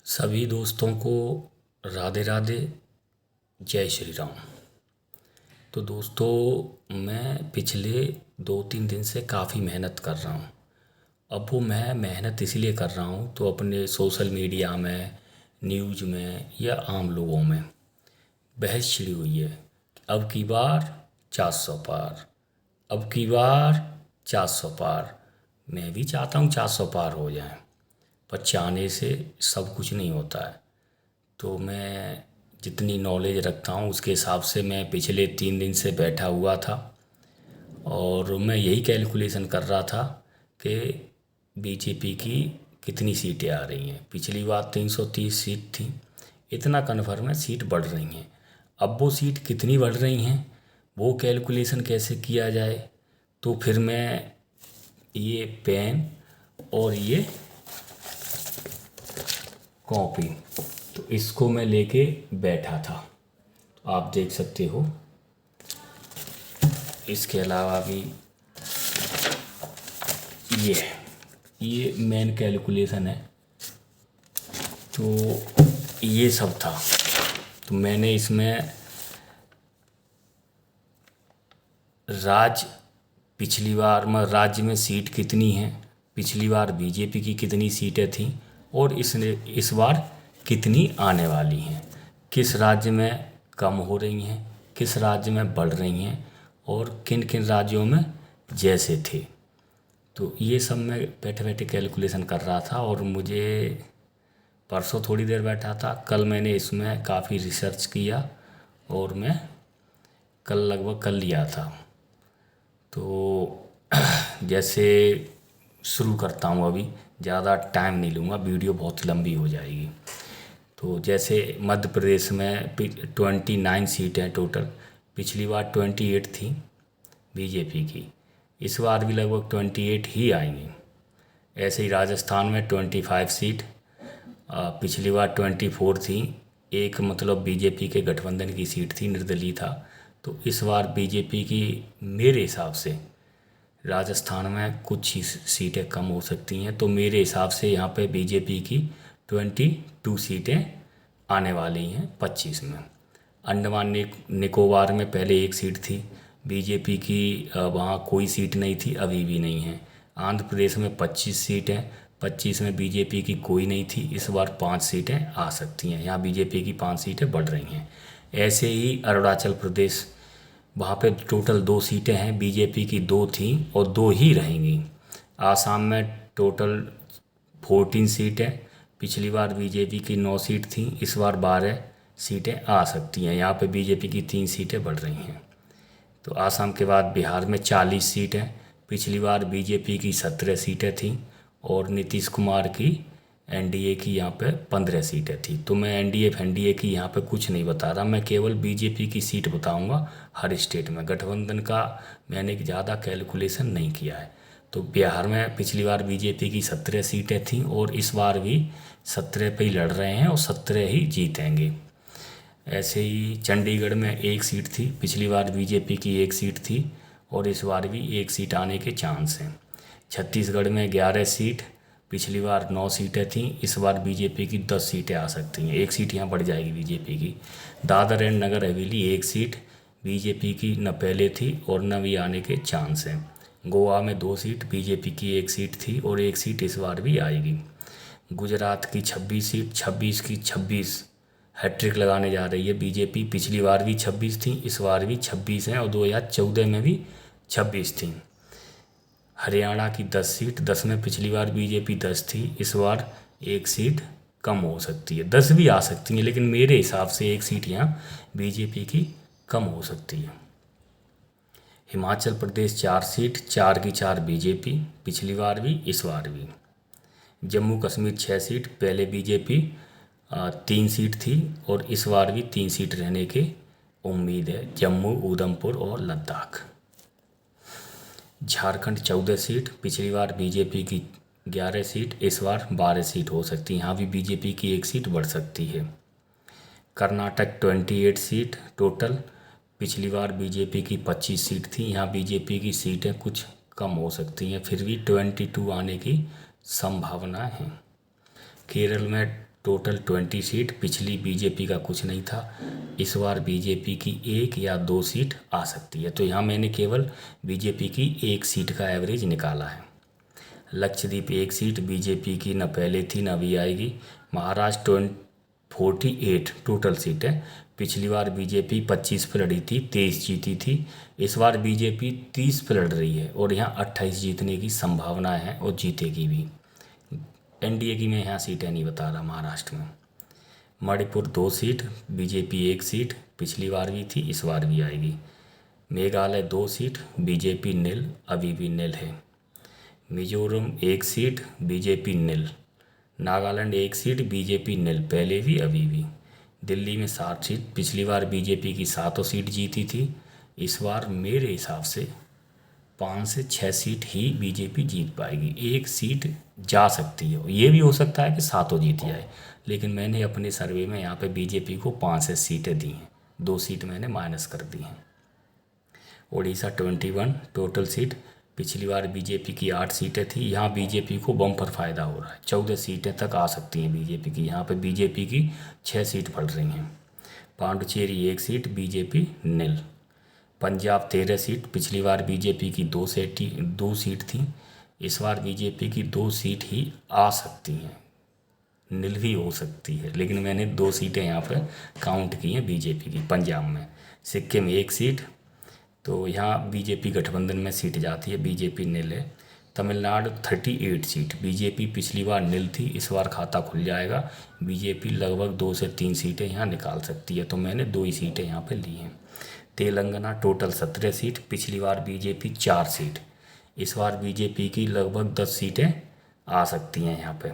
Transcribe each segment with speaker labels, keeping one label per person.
Speaker 1: सभी दोस्तों को राधे राधे। जय श्री राम। तो दोस्तों, मैं पिछले 2-3 दिन से काफ़ी मेहनत कर रहा हूँ। अब वो मैं मेहनत इसलिए कर रहा हूँ तो अपने सोशल मीडिया में, न्यूज़ में या आम लोगों में बहस छिड़ी हुई है कि अब की बार 400 पार, अब की बार 400 पार। मैं भी चाहता हूँ 400 पार हो जाए, पर चाहने से सब कुछ नहीं होता है। तो मैं जितनी नॉलेज रखता हूँ उसके हिसाब से मैं पिछले 3 दिन से बैठा हुआ था और मैं यही कैलकुलेशन कर रहा था कि बीजेपी की कितनी सीटें आ रही हैं। पिछली बार 330 सीट थी। इतना कन्फर्म है सीट बढ़ रही हैं। अब वो सीट कितनी बढ़ रही हैं, वो कैलकुलेशन कैसे किया जाए। तो फिर मैं ये पेन और ये कॉपी, तो इसको मैं लेके बैठा था। तो आप देख सकते हो। इसके अलावा भी ये ये मेन कैलकुलेशन है। तो ये सब था। तो मैंने इसमें राज्य, पिछली बार में राज्य में सीट कितनी है, पिछली बार बीजेपी की कितनी सीटें थीं और इसने इस बार कितनी आने वाली हैं, किस राज्य में कम हो रही हैं, किस राज्य में बढ़ रही हैं और किन किन राज्यों में जैसे थे। तो ये सब मैं बैठे बैठे कैलकुलेशन कर रहा था और मुझे परसों थोड़ी देर बैठा था। कल मैंने इसमें काफ़ी रिसर्च किया और मैं कल लगभग कर लिया था। तो जैसे शुरू करता हूँ अभी, ज़्यादा टाइम नहीं लूँगा, वीडियो बहुत लंबी हो जाएगी। तो जैसे मध्य प्रदेश में 29 सीट हैं टोटल। पिछली बार 28 थी बीजेपी की, इस बार भी लगभग 28 ही आएंगी। ऐसे ही राजस्थान में 25 सीट, पिछली बार 24 थी। एक मतलब बीजेपी के गठबंधन की सीट थी, निर्दलीय था। तो इस बार बीजेपी की मेरे हिसाब से राजस्थान में कुछ ही सीटें कम हो सकती हैं। तो मेरे हिसाब से यहाँ पे बीजेपी की 22 सीटें आने वाली हैं 25 में। अंडमान निकोबार में पहले एक सीट थी बीजेपी की, वहाँ कोई सीट नहीं थी, अभी भी नहीं है। आंध्र प्रदेश में 25 सीटें, 25 में बीजेपी की कोई नहीं थी। इस बार 5 सीटें आ सकती हैं, यहाँ बीजेपी की 5 सीटें बढ़ रही हैं। ऐसे ही अरुणाचल प्रदेश, वहाँ पे टोटल 2 सीटें हैं, बीजेपी की 2 थी और 2 ही रहेंगी। आसाम में टोटल 14 सीटें, पिछली बार बीजेपी की 9 सीट थी, इस बार 12 सीटें आ सकती हैं। यहाँ पे बीजेपी की 3 सीटें बढ़ रही हैं। तो आसाम के बाद बिहार में 40 सीटें, पिछली बार बीजेपी की 17 सीटें थीं और नीतीश कुमार की एनडीए की यहाँ पे 15 सीटें थी। तो मैं एनडीए की यहाँ पे कुछ नहीं बता रहा, मैं केवल बीजेपी की सीट बताऊंगा हर स्टेट में। गठबंधन का मैंने ज़्यादा कैलकुलेशन नहीं किया है। तो बिहार में पिछली बार बीजेपी की 17 सीटें थीं और इस बार भी 17 पे ही लड़ रहे हैं और 17 ही जीतेंगे। ऐसे ही चंडीगढ़ में एक सीट थी, पिछली बार बीजेपी की एक सीट थी और इस बार भी एक सीट आने के चांस हैं। छत्तीसगढ़ में 11 सीट, पिछली बार 9 सीटें थीं, इस बार बीजेपी की 10 सीटें आ सकती हैं, एक सीट यहाँ बढ़ जाएगी बीजेपी की। दादर एंड नगर हवेली एक सीट, बीजेपी की न पहले थी और न भी आने के चांस हैं। गोवा में 2 सीट, बीजेपी की एक सीट थी और एक सीट इस बार भी आएगी। गुजरात की 26 सीट, 26 की 26 हैट्रिक लगाने जा रही है बीजेपी। पिछली बार भी 26 थी, इस बार भी 26 हैं और 2014 में भी 26 थी। हरियाणा की 10 सीट, 10 में पिछली बार बीजेपी 10 थी, इस बार एक सीट कम हो सकती है, 10 भी आ सकती हैं, लेकिन मेरे हिसाब से एक सीट यहाँ बीजेपी की कम हो सकती है। हिमाचल प्रदेश 4 सीट, 4 की 4 बीजेपी, पिछली बार भी इस बार भी। जम्मू कश्मीर 6 सीट, पहले बीजेपी 3 सीट थी और इस बार भी 3 सीट रहने की उम्मीद है, जम्मू, उधमपुर और लद्दाख। झारखंड 14 सीट, पिछली बार बीजेपी की 11 सीट, इस बार 12 सीट हो सकती है, यहाँ भी बीजेपी की एक सीट बढ़ सकती है। कर्नाटक 28 सीट टोटल, पिछली बार बीजेपी की 25 सीट थी, यहाँ बीजेपी की सीटें कुछ कम हो सकती हैं, फिर भी 22 आने की संभावना है। केरल में टोटल 20 सीट। पिछली बीजेपी का कुछ नहीं था। इस बार बीजेपी की 1 या 2 सीट आ सकती है। तो यहाँ मैंने केवल बीजेपी की 1 सीट का एवरेज निकाला है। लक्षद्वीप 1 सीट बीजेपी की न पहले थी न अभी आएगी। महाराष्ट्र 48 टोटल सीट है। पिछली बार बीजेपी 25 पे लड़ी थी, 23 जीती थी। इस बार बीजेपी 30 पे लड़ रही है और यहाँ 28 जीतने की संभावना है और जीतेगी भी। एनडीए की मैं यहाँ सीटें नहीं बता रहा। महाराष्ट्र में मणिपुर 2 सीट, बीजेपी 1 सीट, पिछली बार भी थी, इस बार भी आएगी। मेघालय 2 सीट, बीजेपी नील, अभी भी नील है। मिजोरम 1 सीट, बीजेपी नील। नागालैंड 1 सीट, बीजेपी नील, पहले भी अभी भी। दिल्ली में 7 सीट, पिछली बार बीजेपी की 7 सीट जीती थी। इस बार मेरे हिसाब से 5 से 6 सीट ही बीजेपी जीत पाएगी। 1 सीट जा सकती है, ये भी हो सकता है कि 7 जीत जाए, लेकिन मैंने अपने सर्वे में यहाँ पे बीजेपी को 5 से सीटें दी हैं। 2 सीट मैंने माइनस कर दी हैं। उड़ीसा 21 टोटल सीट, पिछली बार बीजेपी की 8 सीटें थी। यहाँ बीजेपी को बम्पर फायदा हो रहा है, 14 सीटें तक आ सकती हैं बीजेपी की। यहाँ पे बीजेपी की 6 सीट बढ़ रही हैं। पांडुचेरी 1 सीट, बीजेपी नील। पंजाब 13 सीट, पिछली बार बीजेपी की 2 सीट थी। इस बार बीजेपी की 2 सीट ही आ सकती हैं, नील भी हो सकती है, लेकिन मैंने 2 सीटें यहाँ पर काउंट की हैं बीजेपी की पंजाब में। सिक्किम 1 सीट, तो यहाँ बीजेपी गठबंधन में सीट जाती है, बीजेपी नील है। तमिलनाडु 38 सीट, बीजेपी पिछली बार नील थी, इस बार खाता खुल जाएगा। बीजेपी लगभग 2 से 3 सीटें यहाँ निकाल सकती है, तो मैंने 2 ही सीटें यहाँ पे ली हैं। तेलंगाना टोटल 17 सीट, पिछली बार बीजेपी 4 सीट, इस बार बीजेपी की लगभग 10 सीटें आ सकती हैं यहाँ पे।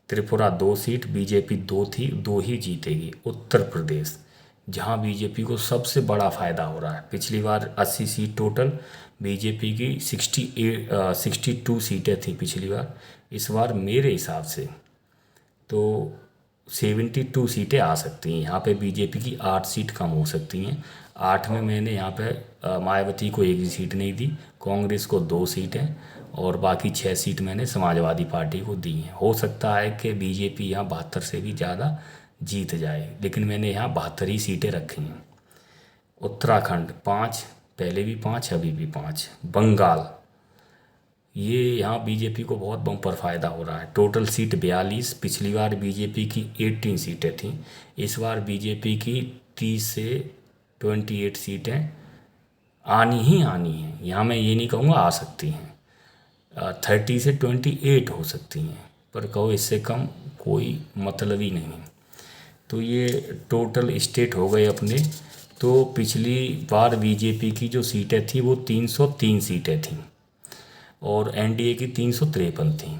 Speaker 1: त्रिपुरा 2 सीट, बीजेपी 2 थी, 2 ही जीतेगी। उत्तर प्रदेश, जहाँ बीजेपी को सबसे बड़ा फ़ायदा हो रहा है, पिछली बार 80 सीट टोटल, बीजेपी की 62 सीटें थी पिछली बार। इस बार मेरे हिसाब से तो 72 सीटें आ सकती हैं। यहाँ पे बीजेपी की 8 सीट कम हो सकती हैं। 8 में मैंने यहाँ पे मायावती को 1 भी सीट नहीं दी, कांग्रेस को 2 सीटें और बाकी 6 सीट मैंने समाजवादी पार्टी को दी हैं। हो सकता है कि बीजेपी यहाँ 72 से भी ज़्यादा जीत जाए, लेकिन मैंने यहाँ 72 ही सीटें रखी हैं। उत्तराखंड 5, पहले भी 5, अभी भी 5। बंगाल, ये यहाँ बीजेपी को बहुत बम्पर फायदा हो रहा है। टोटल सीट 42, पिछली बार बीजेपी की 18 सीटें थीं, इस बार बीजेपी की 30 से 28 सीटें आनी ही आनी हैं। यहाँ मैं ये नहीं कहूँगा आ सकती हैं, 30 से 28 हो सकती हैं, पर कहो इससे कम कोई मतलब ही नहीं। तो ये टोटल स्टेट हो गए अपने। तो पिछली बार बीजेपी की जो सीटें थी वो 303 सीटें थीं और एनडीए की 353 थी।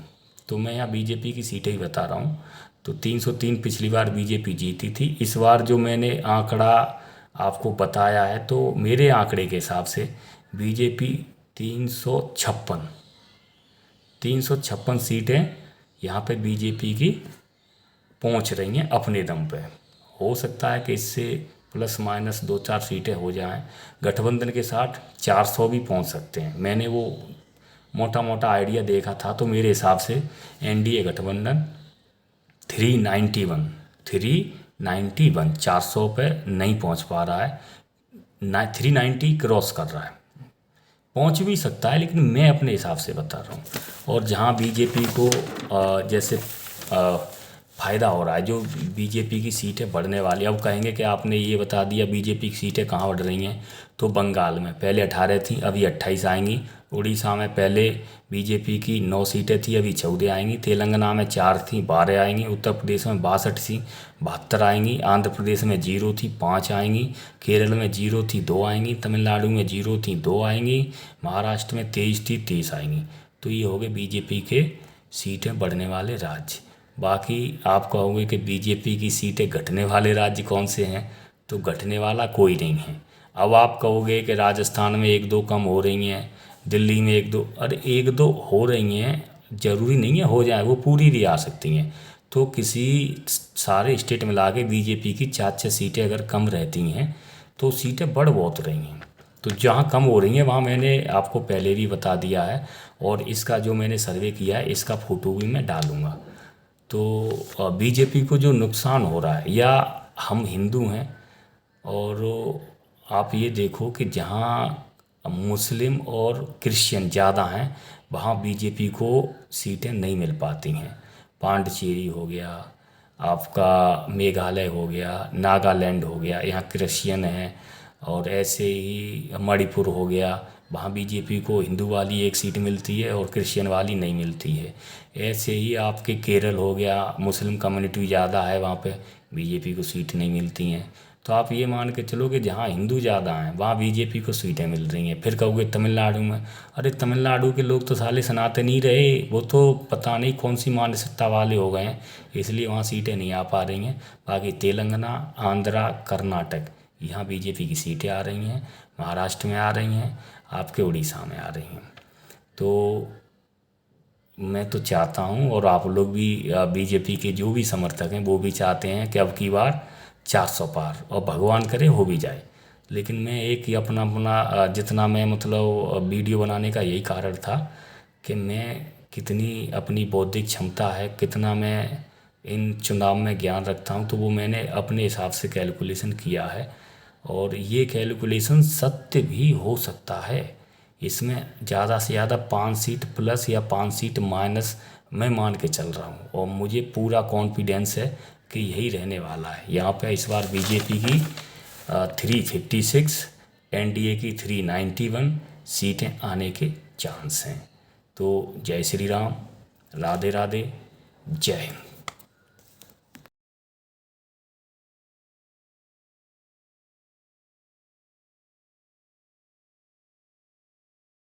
Speaker 1: तो मैं यहाँ बीजेपी की सीटें ही बता रहा हूँ। तो 303 पिछली बार बीजेपी जीती थी। इस बार जो मैंने आंकड़ा आपको बताया है, तो मेरे आंकड़े के हिसाब से बीजेपी 356 सीटें यहाँ पे बीजेपी की पहुँच रही हैं अपने दम पे। हो सकता है कि इससे प्लस माइनस 2-4 सीटें हो जाएं। गठबंधन के साथ 400 भी पहुँच सकते हैं। मैंने वो मोटा मोटा आइडिया देखा था, तो मेरे हिसाब से एनडीए गठबंधन 391 400 पे नहीं पहुंच पा रहा है, 390 क्रॉस कर रहा है। पहुंच भी सकता है, लेकिन मैं अपने हिसाब से बता रहा हूँ। और जहाँ बीजेपी को जैसे फ़ायदा हो रहा है, जो बीजेपी की सीटें बढ़ने वाली, अब कहेंगे कि आपने ये बता दिया बीजेपी की सीटें कहाँ बढ़ रही हैं। तो बंगाल में पहले 18 थी, अभी 28 आएंगी। उड़ीसा में पहले बीजेपी की 9 सीटें थी, अभी 14 आएंगी। तेलंगाना में 4 थी, 12 आएंगी। उत्तर प्रदेश में 62 थी, 72 आएंगी। आंध्र प्रदेश में 0 थी, 5 आएंगी। केरल में 0 थी, 2 आएंगी। तमिलनाडु में 0 थी, 2 आएंगी। महाराष्ट्र में 23 थी, 30 आएंगी। तो ये हो गए बीजेपी के सीटें बढ़ने वाले राज्य। बाकी आप कहोगे कि बीजेपी की सीटें घटने वाले राज्य कौन से हैं, तो घटने वाला कोई नहीं है। अब आप कहोगे कि राजस्थान में 1-2 कम हो रही हैं, दिल्ली में 1-2, अरे 1-2 हो रही हैं, ज़रूरी नहीं है हो जाए, वो पूरी भी आ सकती हैं। तो किसी सारे स्टेट मिला के बीजेपी की 4-6 सीटें अगर कम रहती हैं तो सीटें बढ़ बहुत रही हैं। तो जहाँ कम हो रही हैं वहाँ मैंने आपको पहले भी बता दिया है, और इसका जो मैंने सर्वे किया है इसका फ़ोटो भी मैं डालूँगा। तो बीजेपी को जो नुकसान हो रहा है, या हम हिंदू हैं, और आप ये देखो कि जहाँ मुस्लिम और क्रिश्चियन ज़्यादा हैं वहाँ बीजेपी को सीटें नहीं मिल पाती हैं। पांडिचेरी हो गया, आपका मेघालय हो गया, नागालैंड हो गया, यहाँ क्रिश्चियन हैं। और ऐसे ही मणिपुर हो गया, वहाँ बीजेपी को हिंदू वाली एक सीट मिलती है और क्रिश्चियन वाली नहीं मिलती है। ऐसे ही आपके केरल हो गया, मुस्लिम कम्युनिटी ज़्यादा है, वहाँ पे बीजेपी को सीट नहीं मिलती हैं। तो आप ये मान के चलो कि जहाँ हिंदू ज़्यादा हैं वहाँ बीजेपी को सीटें मिल रही हैं। फिर कहोगे तमिलनाडु में, अरे तमिलनाडु के लोग तो साले सनातन ही रहे, वो तो पता नहीं कौन सी मानसिकता वाले हो गए हैं, इसलिए वहाँ सीटें नहीं आ पा रही हैं। बाकी तेलंगाना, आंध्रा, कर्नाटक, यहाँ बीजेपी की सीटें आ रही हैं, महाराष्ट्र में आ रही हैं, आपके उड़ीसा में आ रही हैं। तो मैं तो चाहता हूँ, और आप लोग भी, बीजेपी के जो भी समर्थक हैं वो भी चाहते हैं कि अब की बार 400 पार, और भगवान करे हो भी जाए। लेकिन मैं एक ही अपना अपना जितना मैं मतलब वीडियो बनाने का यही कारण था कि मैं कितनी अपनी बौद्धिक क्षमता है, कितना मैं इन चुनाव में ज्ञान रखता हूँ, तो वो मैंने अपने हिसाब से कैलकुलेशन किया है। और ये कैलकुलेशन सत्य भी हो सकता है। इसमें ज़्यादा से ज़्यादा 5 सीट प्लस या 5 सीट माइनस मैं मान के चल रहा हूँ, और मुझे पूरा कॉन्फिडेंस है कि यही रहने वाला है। यहाँ पे इस बार बीजेपी की 356, एनडीए की 391 सीटें आने के चांस हैं। तो जय श्री राम, राधे राधे, जय हिंद।